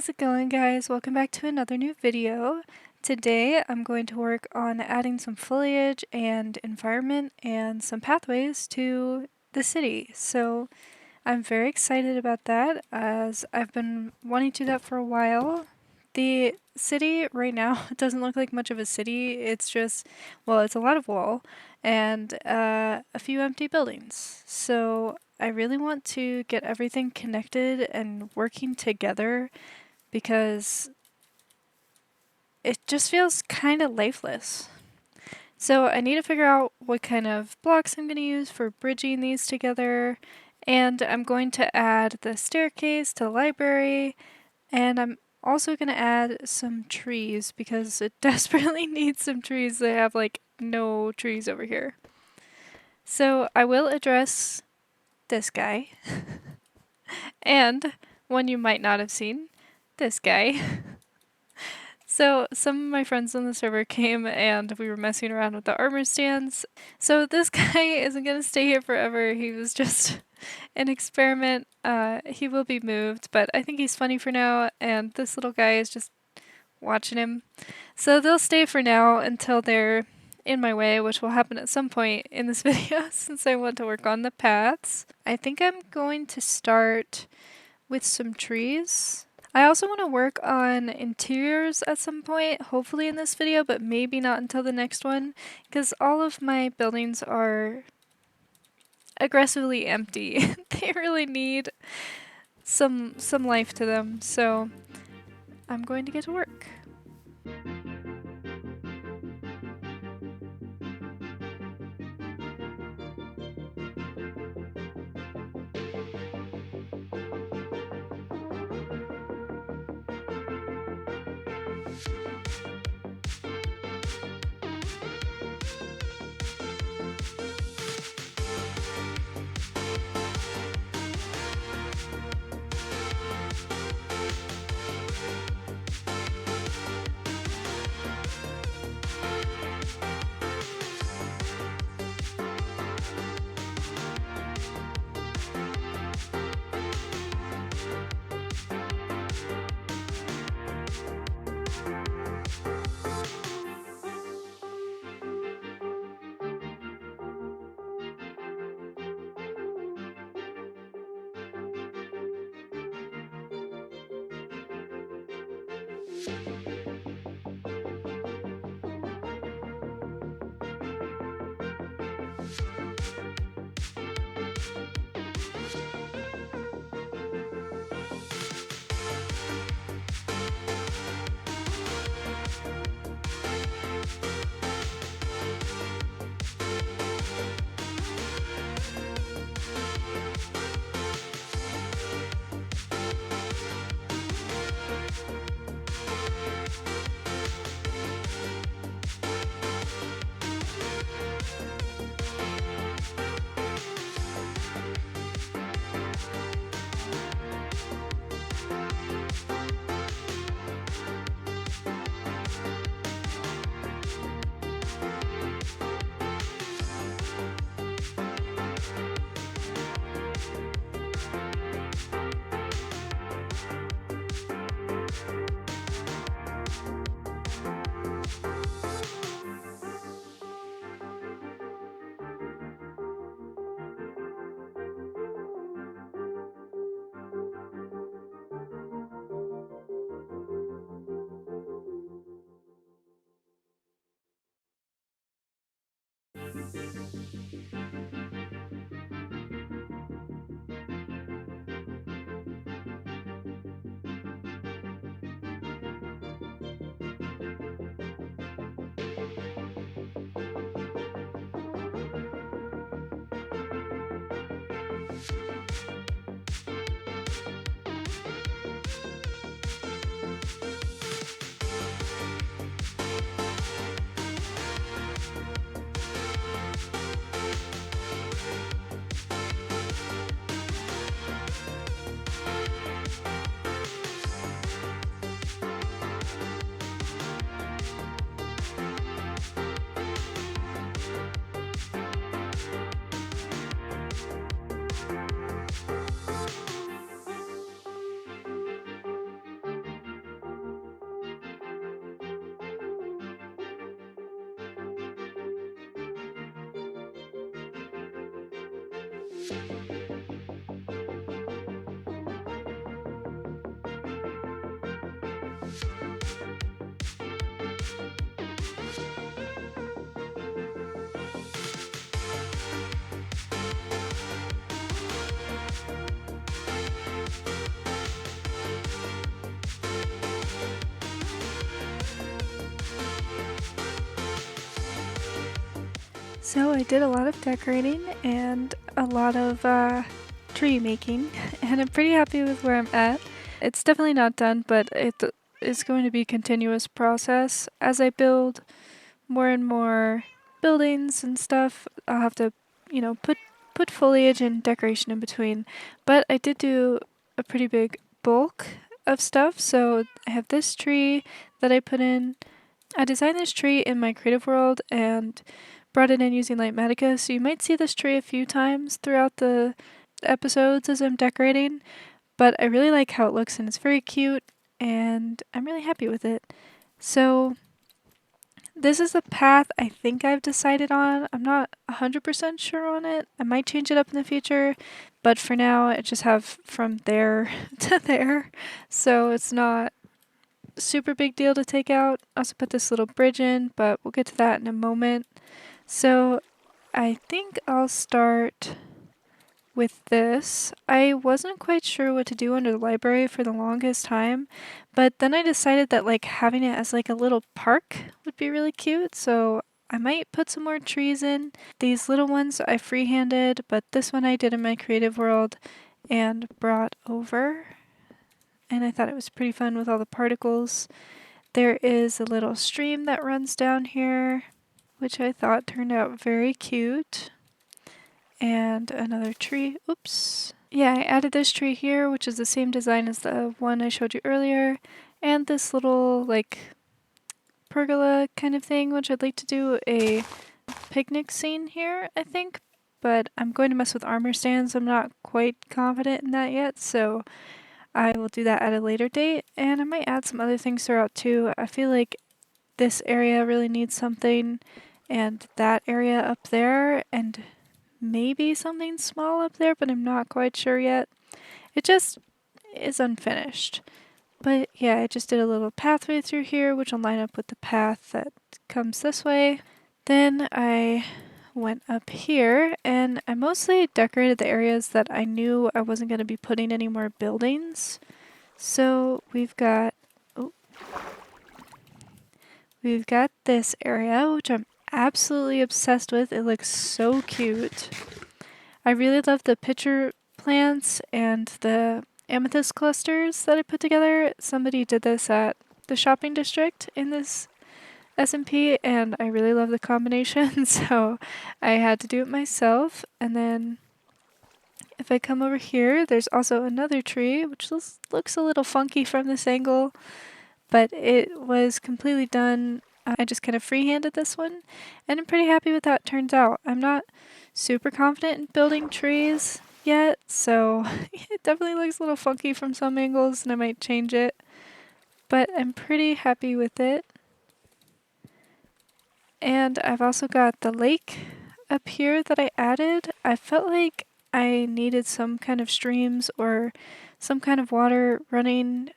How's it going, guys? Welcome back to another new video. Today I'm going to work on adding some foliage and environment and some pathways to the city. So I'm very excited about that as I've been wanting to do that for a while. The city right now doesn't look like much of a city. It's just, well, it's a lot of wall and a few empty buildings. So I really want to get everything connected and working together because it just feels kind of lifeless. So I need to figure out what kind of blocks I'm going to use for bridging these together, and I'm going to add the staircase to the library, and I'm also going to add some trees because it desperately needs some trees. They have like no trees over here. So I will address this guy, and one you might not have seen, this guy. So some of my friends on the server came and we were messing around with the armor stands. So this guy isn't going to stay here forever. He was just an experiment. He will be moved, but I think he's funny for now, and this little guy is just watching him. So they'll stay for now until they're in my way, which will happen at some point in this video since I want to work on the paths. I think I'm going to start with some trees. I also want to work on interiors at some point, hopefully in this video, but maybe not until the next one, because all of my buildings are aggressively empty. They really need some life to them, so I'm going to get to work. So I did a lot of decorating and a lot of tree making, and I'm pretty happy with where I'm at. It's definitely not done, but it is going to be a continuous process. As I build more and more buildings and stuff, I'll have to, put foliage and decoration in between. But I did do a pretty big bulk of stuff, so I have this tree that I put in. I designed this tree in my creative world and brought it in using Lightmatica, so you might see this tree a few times throughout the episodes as I'm decorating, but I really like how it looks and it's very cute, and I'm really happy with it. So this is the path I think I've decided on. I'm not 100% sure on it. I might change it up in the future, but for now I just have from there to there, so it's not super big deal to take out. I also put this little bridge in, but we'll get to that in a moment. So I think I'll start with this. I wasn't quite sure what to do under the library for the longest time, but then I decided that like having it as like a little park would be really cute, so I might put some more trees in. These little ones I freehanded, but this one I did in my creative world and brought over, and I thought it was pretty fun with all the particles. There is a little stream that runs down here, which I thought turned out very cute. And another tree. Oops. Yeah, I added this tree here, which is the same design as the one I showed you earlier. And this little, like, pergola kind of thing, which I'd like to do a picnic scene here, I think. But I'm going to mess with armor stands. I'm not quite confident in that yet, so I will do that at a later date. And I might add some other things throughout too. I feel like this area really needs something, and that area up there, and maybe something small up there, but I'm not quite sure yet. It just is unfinished. But yeah, I just did a little pathway through here, which will line up with the path that comes this way. Then I went up here, and I mostly decorated the areas that I knew I wasn't going to be putting any more buildings. So we've got this area, which I'm absolutely obsessed with. It looks so cute. I really love the pitcher plants and the amethyst clusters that I put together. Somebody did this at the shopping district in this SMP, and I really love the combination, so I had to do it myself. And then if I come over here, there's also another tree, which looks a little funky from this angle, but it was completely done. I just kind of freehanded this one, and I'm pretty happy with how it turns out. I'm not super confident in building trees yet, so it definitely looks a little funky from some angles, and I might change it, but I'm pretty happy with it. And I've also got the lake up here that I added. I felt like I needed some kind of streams or some kind of water running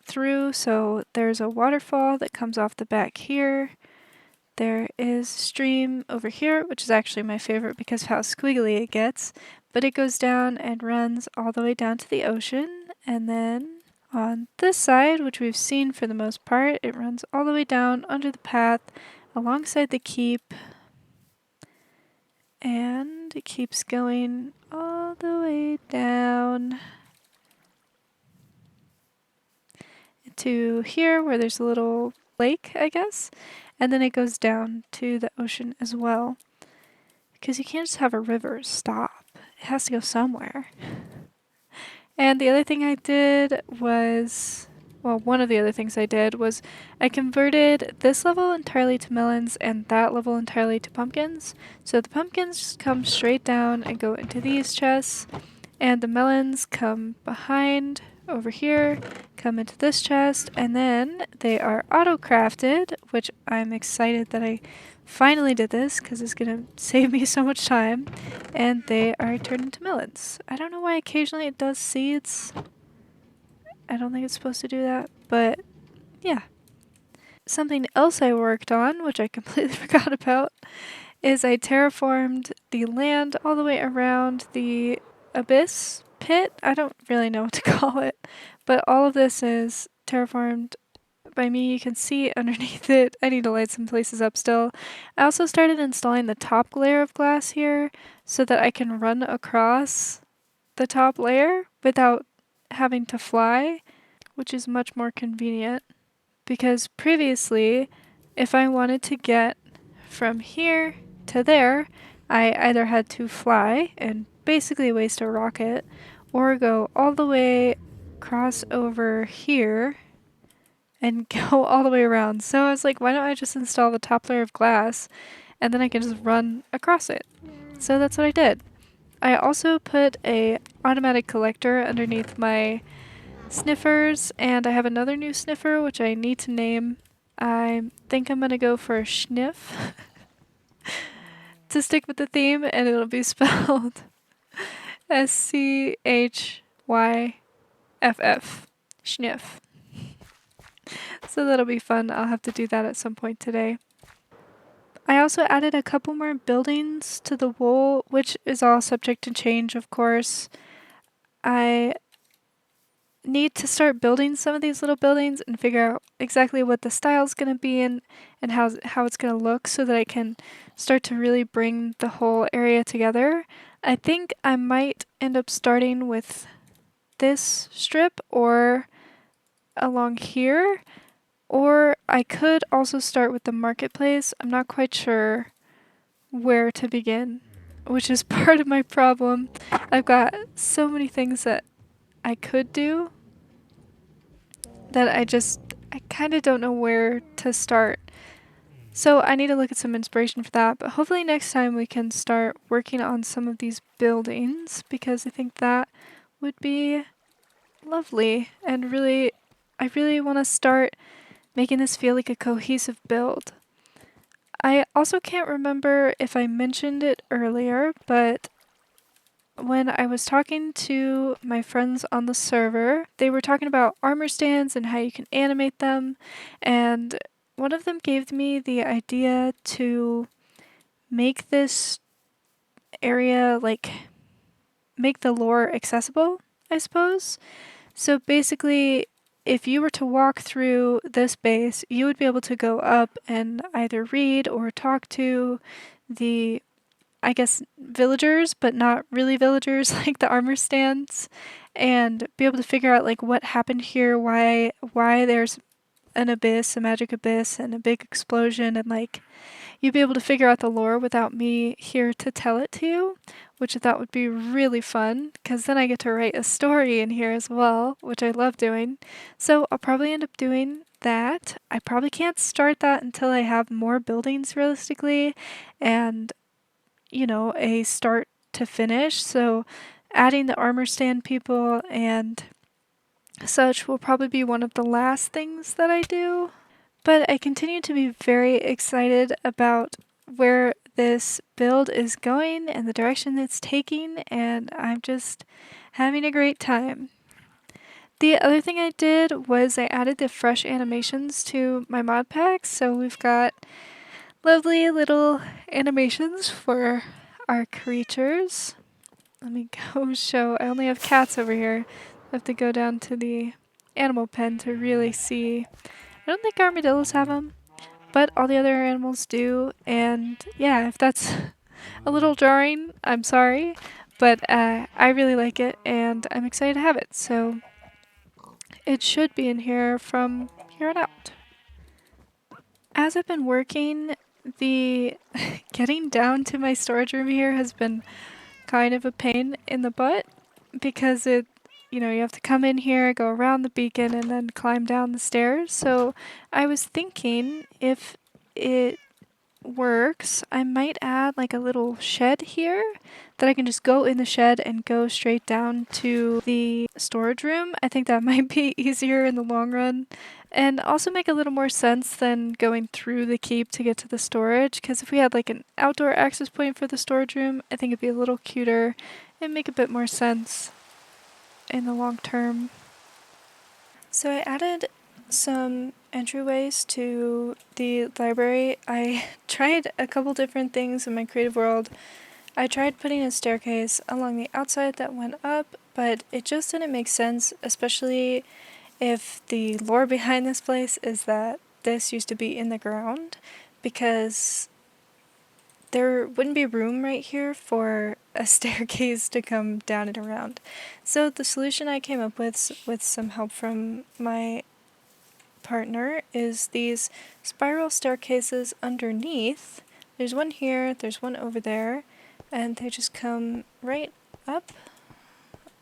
through, so there's a waterfall that comes off the back here. There is a stream over here, which is actually my favorite because of how squiggly it gets, but it goes down and runs all the way down to the ocean, and then on this side, which we've seen for the most part, it runs all the way down under the path alongside the keep, and it keeps going all the way down to here where there's a little lake, I guess, and then it goes down to the ocean as well, because you can't just have a river stop. It has to go somewhere. And the other thing I did was, well, one of the other things I did was I converted this level entirely to melons and that level entirely to pumpkins. So the pumpkins just come straight down and go into these chests, and the melons come behind over here, come into this chest, and then they are auto-crafted, which I'm excited that I finally did this because it's gonna save me so much time. And they are turned into melons. I don't know why occasionally it does seeds. I don't think it's supposed to do that, but yeah. Something else I worked on, which I completely forgot about, is I terraformed the land all the way around the abyss pit. I don't really know what to call it, but all of this is terraformed by me. You can see underneath it. I need to light some places up still. I also started installing the top layer of glass here so that I can run across the top layer without having to fly, which is much more convenient. Because previously, if I wanted to get from here to there, I either had to fly and basically waste a rocket, or go all the way across over here and go all the way around. So I was like, why don't I just install the top layer of glass and then I can just run across it. So that's what I did. I also put a automatic collector underneath my sniffers, and I have another new sniffer which I need to name. I think I'm gonna go for Schniff to stick with the theme, and it'll be spelled Schyff. Schniff. So that'll be fun. I'll have to do that at some point today. I also added a couple more buildings to the wool, which is all subject to change, of course. I need to start building some of these little buildings and figure out exactly what the style's going to be and how it's going to look so that I can start to really bring the whole area together. I think I might end up starting with this strip or along here, or I could also start with the marketplace. I'm not quite sure where to begin, which is part of my problem. I've got so many things that I could do that I kind of don't know where to start. So I need to look at some inspiration for that, but hopefully next time we can start working on some of these buildings because I think that would be lovely and I really want to start making this feel like a cohesive build. I also can't remember if I mentioned it earlier, but when I was talking to my friends on the server, they were talking about armor stands and how you can animate them, and one of them gave me the idea to make this area, like, make the lore accessible, I suppose. So basically, if you were to walk through this base, you would be able to go up and either read or talk to the, I guess, villagers, but not really villagers, like the armor stands, and be able to figure out like what happened here, why there's an abyss, a magic abyss, and a big explosion, and like you'd be able to figure out the lore without me here to tell it to you, which I thought would be really fun, because then I get to write a story in here as well, which I love doing. So I'll probably end up doing that. I probably can't start that until I have more buildings realistically, and a start to finish. So adding the armor stand people and such will probably be one of the last things that I do. But I continue to be very excited about where this build is going and the direction it's taking, and I'm just having a great time. The other thing I did was I added the fresh animations to my mod packs, so we've got lovely little animations for our creatures. Let me go show. I only have cats over here. I have to go down to the animal pen to really see. I don't think armadillos have them, but all the other animals do. And yeah, if that's a little jarring, I'm sorry, but I really like it and I'm excited to have it. So it should be in here from here on out. As I've been working, the getting down to my storage room here has been kind of a pain in the butt because you have to come in here, go around the beacon, and then climb down the stairs. So I was thinking if it works, I might add like a little shed here that I can just go in the shed and go straight down to the storage room. I think that might be easier in the long run and also make a little more sense than going through the keep to get to the storage, because if we had like an outdoor access point for the storage room, I think it'd be a little cuter and make a bit more sense in the long term. So I added some entryways to the library. I tried a couple different things in my creative world. I tried putting a staircase along the outside that went up, but it just didn't make sense, especially if the lore behind this place is that this used to be in the ground, because there wouldn't be room right here for a staircase to come down and around. So the solution I came up with some help from my partner, is these spiral staircases underneath. There's one here, there's one over there, and they just come right up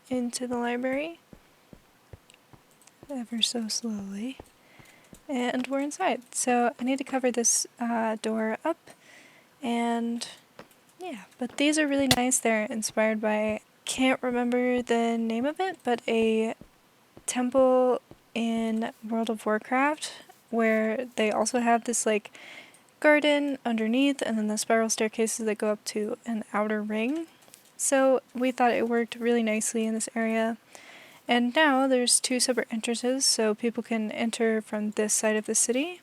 into the library, ever so slowly, and we're inside. So I need to cover this door up, and yeah, but these are really nice. They're inspired by, can't remember the name of it, but a temple in World of Warcraft where they also have this like garden underneath and then the spiral staircases that go up to an outer ring. So we thought it worked really nicely in this area. And now there's two separate entrances, so people can enter from this side of the city,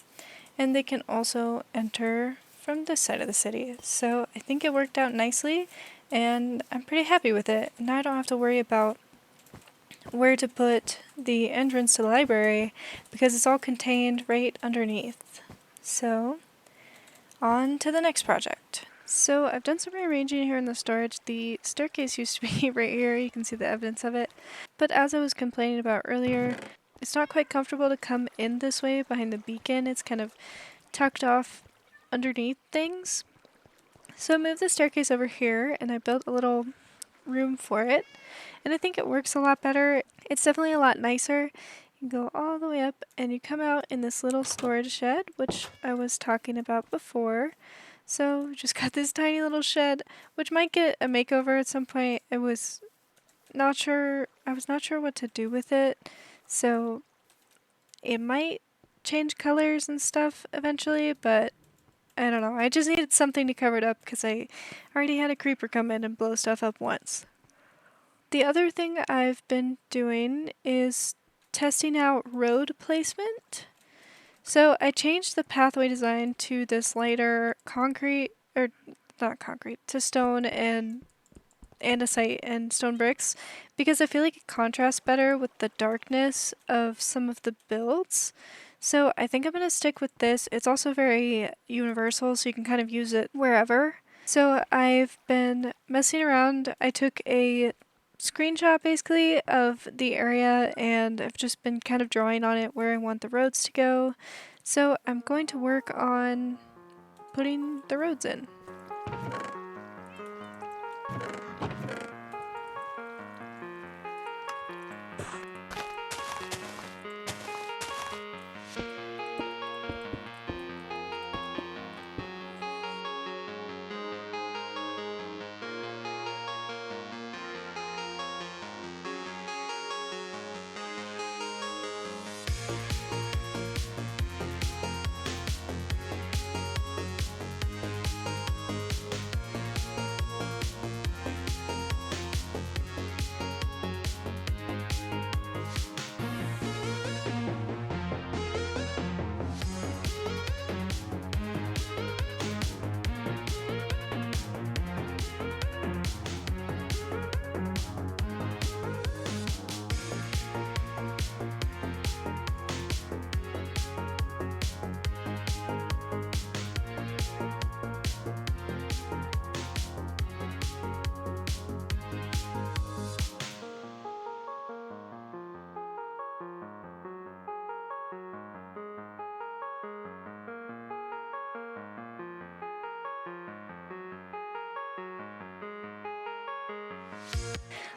and they can also enter from this side of the city. So I think it worked out nicely, and I'm pretty happy with it. Now I don't have to worry about where to put the entrance to the library because it's all contained right underneath. So, on to the next project. So I've done some rearranging here in the storage. The staircase used to be right here, you can see the evidence of it. But as I was complaining about earlier, it's not quite comfortable to come in this way behind the beacon. It's kind of tucked off underneath things. So I moved the staircase over here and I built a little room for it. And I think it works a lot better. It's definitely a lot nicer. You go all the way up and you come out in this little storage shed, which I was talking about before. So just got this tiny little shed, which might get a makeover at some point. I was not sure what to do with it. So it might change colors and stuff eventually, but I don't know. I just needed something to cover it up because I already had a creeper come in and blow stuff up once. The other thing I've been doing is testing out road placement. So I changed the pathway design to this lighter concrete, or not concrete, to stone and andesite and stone bricks, because I feel like it contrasts better with the darkness of some of the builds. So I think I'm going to stick with this. It's also very universal, so you can kind of use it wherever. So I've been messing around. I took a screenshot basically of the area and I've just been kind of drawing on it where I want the roads to go. So I'm going to work on putting the roads in.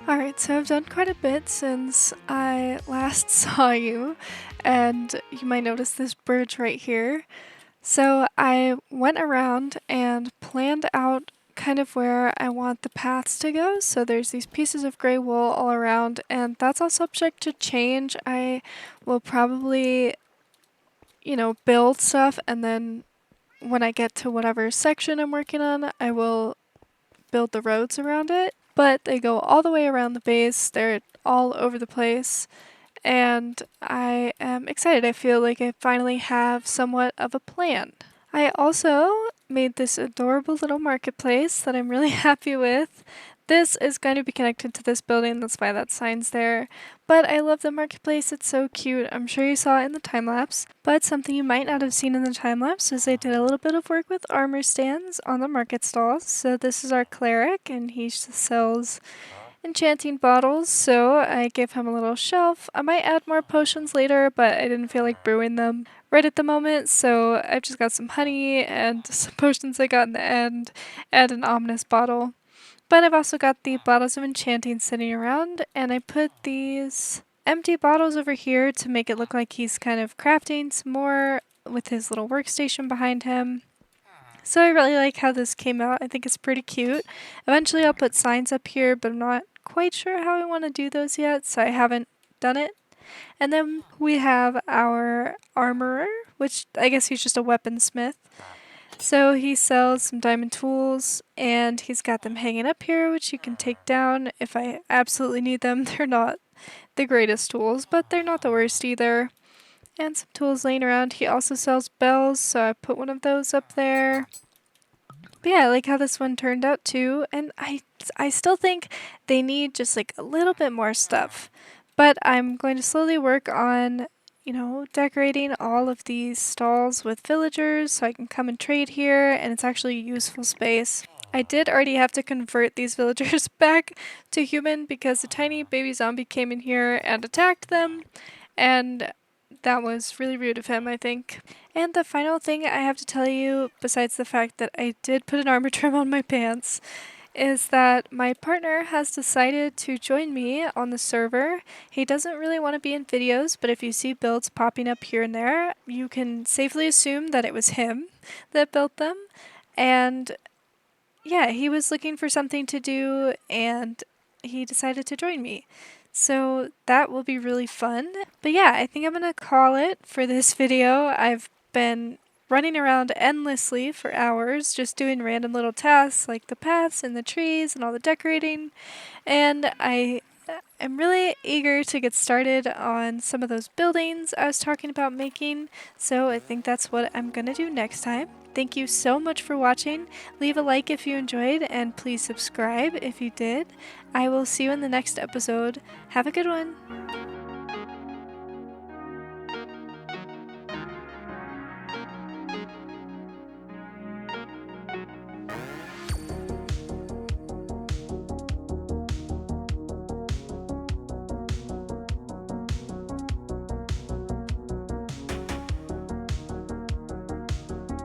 Alright, so I've done quite a bit since I last saw you, and you might notice this bridge right here. So I went around and planned out kind of where I want the paths to go. So there's these pieces of gray wool all around, and that's all subject to change. I will probably, build stuff, and then when I get to whatever section I'm working on, I will build the roads around it. But they go all the way around the base, they're all over the place, and I am excited. I feel like I finally have somewhat of a plan. I also made this adorable little marketplace that I'm really happy with. This is going to be connected to this building, that's why that sign's there. But I love the marketplace, it's so cute. I'm sure you saw it in the time lapse. But something you might not have seen in the time lapse is I did a little bit of work with armor stands on the market stalls. So this is our cleric, and he sells enchanting bottles, so I gave him a little shelf. I might add more potions later, but I didn't feel like brewing them right at the moment, so I've just got some honey and some potions I got in the end, and an ominous bottle. But I've also got the bottles of enchanting sitting around, and I put these empty bottles over here to make it look like he's kind of crafting some more with his little workstation behind him. So I really like how this came out. I think it's pretty cute. Eventually I'll put signs up here, but I'm not quite sure how I want to do those yet, so I haven't done it. And then we have our armorer, which I guess he's just a weaponsmith. So he sells some diamond tools, and he's got them hanging up here, which you can take down if I absolutely need them. They're not the greatest tools, but they're not the worst either. And some tools laying around. He also sells bells, so I put one of those up there. But yeah, I like how this one turned out too, and I still think they need just like a little bit more stuff. But I'm going to slowly work on, decorating all of these stalls with villagers so I can come and trade here, and it's actually a useful space. I did already have to convert these villagers back to human because a tiny baby zombie came in here and attacked them, and that was really rude of him, I think. And the final thing I have to tell you, besides the fact that I did put an armor trim on my pants, is that my partner has decided to join me on the server. He doesn't really want to be in videos, but if you see builds popping up here and there, you can safely assume that it was him that built them. And yeah, he was looking for something to do, and he decided to join me. So that will be really fun. But yeah, I think I'm gonna call it for this video. I've been running around endlessly for hours, just doing random little tasks like the paths and the trees and all the decorating. And I'm really eager to get started on some of those buildings I was talking about making, so I think that's what I'm gonna do next time. Thank you so much for watching. Leave a like if you enjoyed, and please subscribe if you did. I will see you in the next episode. Have a good one.